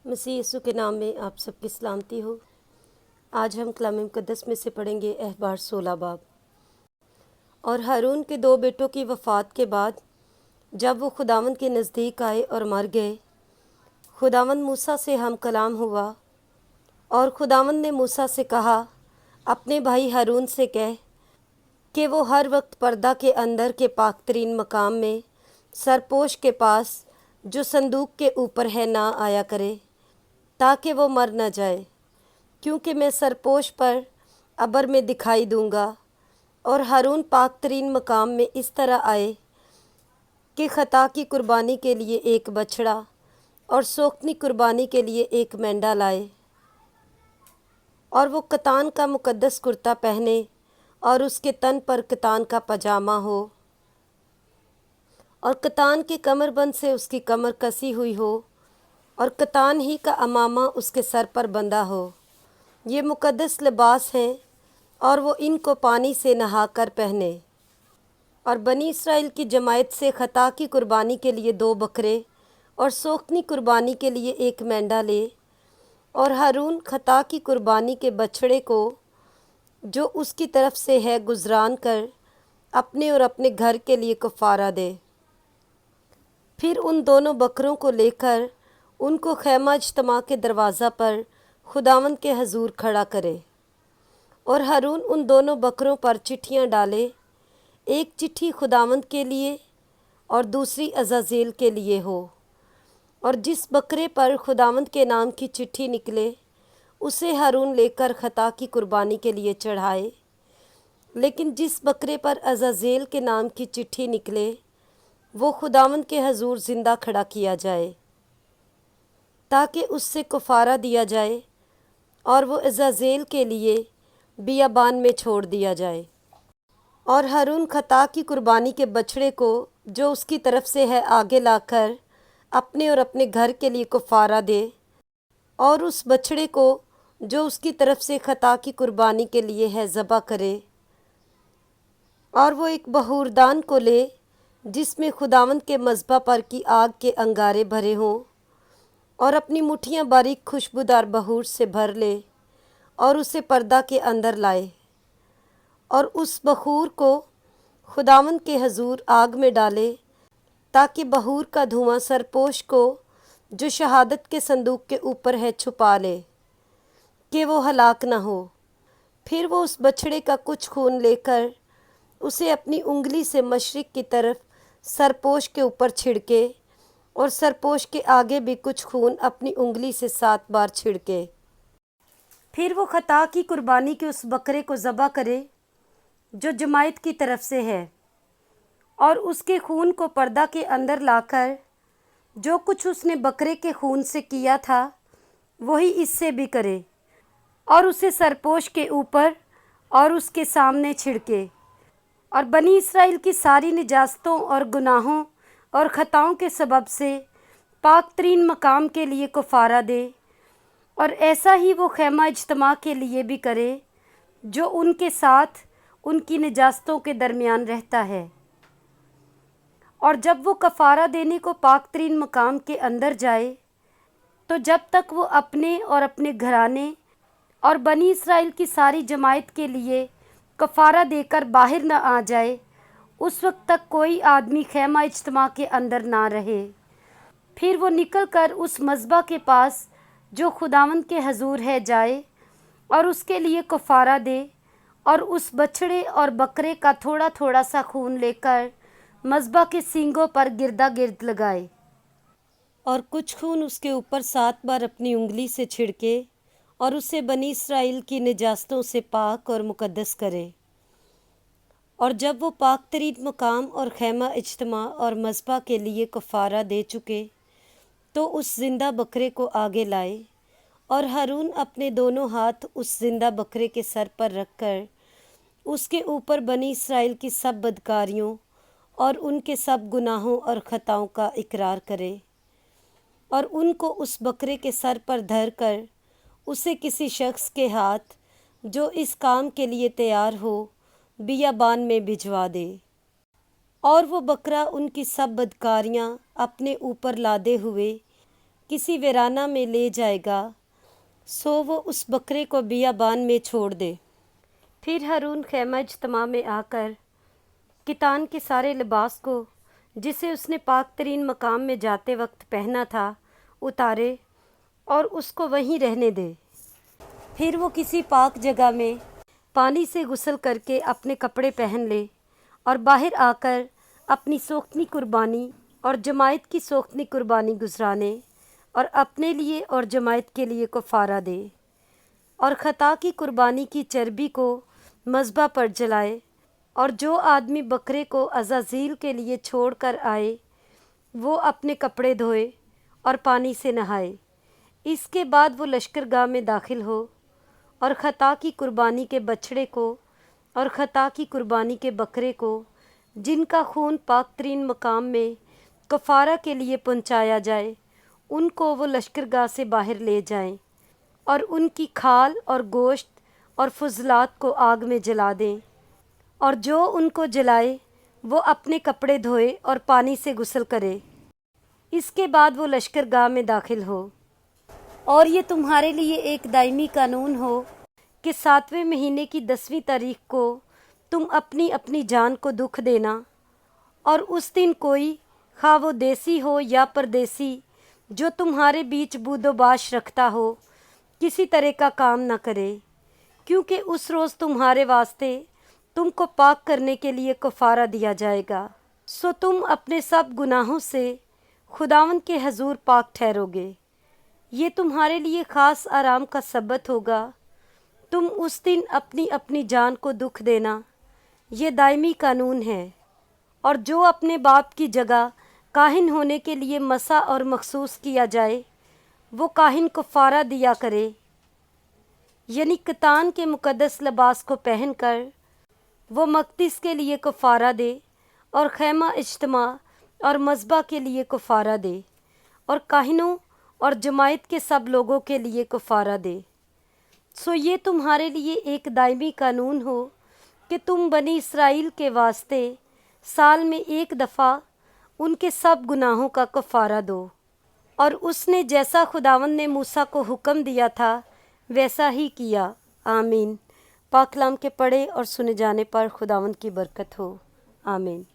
मसीह यीशु के नाम में आप सबकी सलामती हो। आज हम कलाम मुक़द्दस में से पढ़ेंगे अहबार 16 बाब। और हारून के दो बेटों की वफ़ात के बाद जब वो खुदावंद के नज़दीक आए और मर गए, खुदावंद मूसा से हम कलाम हुआ और खुदावंद ने मूसा से कहा, अपने भाई हारून से कह कि वो हर वक्त पर्दा के अंदर के पाकतरीन मकाम में सरपोश के पास जो संदूक के ऊपर है ना आया करे, ताकि वो मर न जाए, क्योंकि मैं सरपोश पर अबर में दिखाई दूंगा। और हारून पाकतरीन मकाम में इस तरह आए कि खता की कुर्बानी के लिए एक बछड़ा और सोख्तनी कुर्बानी के लिए एक मेंढा लाए। और वो कतान का मुक़द्दस कुर्ता पहने और उसके तन पर कतान का पजामा हो और कतान के कमरबंद से उसकी कमर कसी हुई हो और कतान ही का अमामा उसके सर पर बंधा हो। ये मुक़द्दस लिबास हैं और वो इनको पानी से नहाकर पहने। और बनी इसराइल की जमायत से खता की कुर्बानी के लिए 2 बकरे और सोख्तनी कुर्बानी के लिए एक मेंढा ले। और हारून खता की कुर्बानी के बछड़े को जो उसकी तरफ से है गुजरान कर अपने और अपने घर के लिए कफ़ारा दे। फिर उन दोनों बकरों को लेकर उनको खैमा इज्तिमा के दरवाज़ा पर खुदावंद के हजूर खड़ा करे। और हारून उन दोनों बकरों पर चिट्ठियाँ डाले, एक चिट्ठी खुदावंद के लिए और दूसरी अज़ाज़ेल के लिए हो। और जिस बकरे पर खुदावंद के नाम की चिट्ठी निकले उसे हारून लेकर खता की कुर्बानी के लिए चढ़ाए, लेकिन जिस बकरे पर अज़ाज़ेल के नाम की चिट्ठी निकले वो खुदावंद के हजूर ज़िंदा खड़ा किया जाए, ताकि उससे कफ़ारा दिया जाए और वो अज़ाज़ेल के लिए बियाबान में छोड़ दिया जाए। और हारून खता की कुर्बानी के बछड़े को जो उसकी तरफ से है आगे लाकर अपने और अपने घर के लिए कफ़ारा दे, और उस बछड़े को जो उसकी तरफ से खता की कुर्बानी के लिए है ज़बह करे। और वो एक बहूरदान को ले जिसमें खुदावंद के मज़बा पर की आग के अंगारे भरे हों, और अपनी मुट्ठियाँ बारीक खुशबूदार बहूर से भर ले और उसे पर्दा के अंदर लाए। और उस बखूर को खुदावंद के हजूर आग में डाले, ताकि बहूर का धुआं सरपोश को जो शहादत के संदूक के ऊपर है छुपा ले, कि वो हलाक न हो। फिर वो उस बछड़े का कुछ खून लेकर उसे अपनी उंगली से मशरिक़ की तरफ सरपोश के ऊपर छिड़के, और सरपोश के आगे भी कुछ खून अपनी उंगली से 7 बार छिड़के। फिर वो खता की कुर्बानी के उस बकरे को ज़बह करे जो जमायत की तरफ से है, और उसके खून को पर्दा के अंदर लाकर जो कुछ उसने बकरे के खून से किया था वही इससे भी करे, और उसे सरपोश के ऊपर और उसके सामने छिड़के। और बनी इसराइल की सारी निजास्तों और गुनाहों और ख़ताओं के सबब से पाकतरीन मकाम के लिए कफ़ारा दे। और ऐसा ही वो खैमा इज्तिमा के लिए भी करे जो उनके साथ उनकी निजास्तों के दरमियान रहता है। और जब वो कफ़ारा देने को पाकतरीन मकाम के अंदर जाए, तो जब तक वो अपने और अपने घराने और बनी इसराइल की सारी जमायत के लिए कफ़ारा देकर बाहर न आ जाए, उस वक्त तक कोई आदमी खैमा इज्तिमा के अंदर ना रहे। फिर वो निकल कर उस मज़बा के पास जो खुदावंद के हजूर है जाए और उसके लिए कफ़ारा दे, और उस बछड़े और बकरे का थोड़ा थोड़ा सा खून लेकर मज़बा के सींगों पर गिरदा गिर्द लगाए, और कुछ खून उसके ऊपर 7 बार अपनी उंगली से छिड़के, और उसे बनी इसराइल की निजास्तों से पाक और मुक़द्दस करे। और जब वो पाक तरीन मकाम और खैमा इज्तिमा और मज़बा के लिए कफ़ारा दे चुके, तो उस ज़िंदा बकरे को आगे लाए, और हारून अपने दोनों हाथ उस ज़िंदा बकरे के सर पर रखकर उसके ऊपर बनी इसराइल की सब बदकारियों और उनके सब गुनाहों और ख़ताओं का इकरार करे, और उनको उस बकरे के सर पर धर कर उसे किसी शख्स के हाथ जो इस काम के लिए तैयार हो बियाबान में भिजवा दे। और वो बकरा उनकी सब बदकारियाँ अपने ऊपर लादे हुए किसी वीराना में ले जाएगा, सो वो उस बकरे को बियाबान में छोड़ दे। फिर हारून खैमा इज्तिमा में आकर कितान के सारे लिबास को जिसे उसने पाक तरीन मकाम में जाते वक्त पहना था उतारे और उसको वहीं रहने दे। फिर वो किसी पाक जगह में पानी से गुस्ल करके अपने कपड़े पहन ले और बाहर आकर अपनी सोख्तनी कुर्बानी और जमायत की सोख्तनी कुर्बानी गुजराने और अपने लिए और जमायत के लिए कफ़ारा दे और ख़ता की कुर्बानी की चर्बी को मज़बा पर जलाए। और जो आदमी बकरे को अज़ाज़ील के लिए छोड़ कर आए वो अपने कपड़े धोए और पानी से नहाए। इसके बाद वो लश्करगाह में दाखिल हो और ख़ता की कुर्बानी के बछड़े को और ख़ता की कुर्बानी के बकरे को जिनका खून पाक तरीन मकाम में कफ़ारा के लिए पहुँचाया जाए उनको वो लश्करगाह से बाहर ले जाएं और उनकी खाल और गोश्त और फुजलात को आग में जला दें। और जो उनको जलाए वो अपने कपड़े धोए और पानी से गुस्ल करे। इसके बाद वो लश्करगाह में दाखिल हो। और ये तुम्हारे लिए एक दायमी कानून हो कि 7वें महीने की 10वीं तारीख को तुम अपनी अपनी जान को दुख देना और उस दिन कोई खा वो देसी हो या परदेसी जो तुम्हारे बीच बूदोबाश रखता हो किसी तरह का काम न करे, क्योंकि उस रोज़ तुम्हारे वास्ते तुमको पाक करने के लिए कफ़ारा दिया जाएगा। सो तुम अपने सब गुनाहों से खुदावंद के हजूर पाक ठहरोगे। ये तुम्हारे लिए ख़ास आराम का सबत होगा। तुम उस दिन अपनी अपनी जान को दुख देना, ये दायमी कानून है। और जो अपने बाप की जगह काहिन होने के लिए मसा और मखसूस किया जाए वो काहिन कफ़ारा दिया करे, यानी कतान के मुक़द्दस लिबास को पहनकर वो मक़दिस के लिए कफ़ारा दे और खैमा इज्तिमा और मज़बा के लिए कफ़ारा दे और काहिनों और जमायत के सब लोगों के लिए कफ़ारा दे। सो ये तुम्हारे लिए एक दायमी कानून हो कि तुम बनी इसराइल के वास्ते साल में एक दफ़ा उनके सब गुनाहों का कफ़ारा दो। और उसने जैसा खुदावंद ने मूसा को हुक्म दिया था वैसा ही किया। आमीन। पाक कलाम के पढ़े और सुने जाने पर खुदावंद की बरकत हो। आमीन।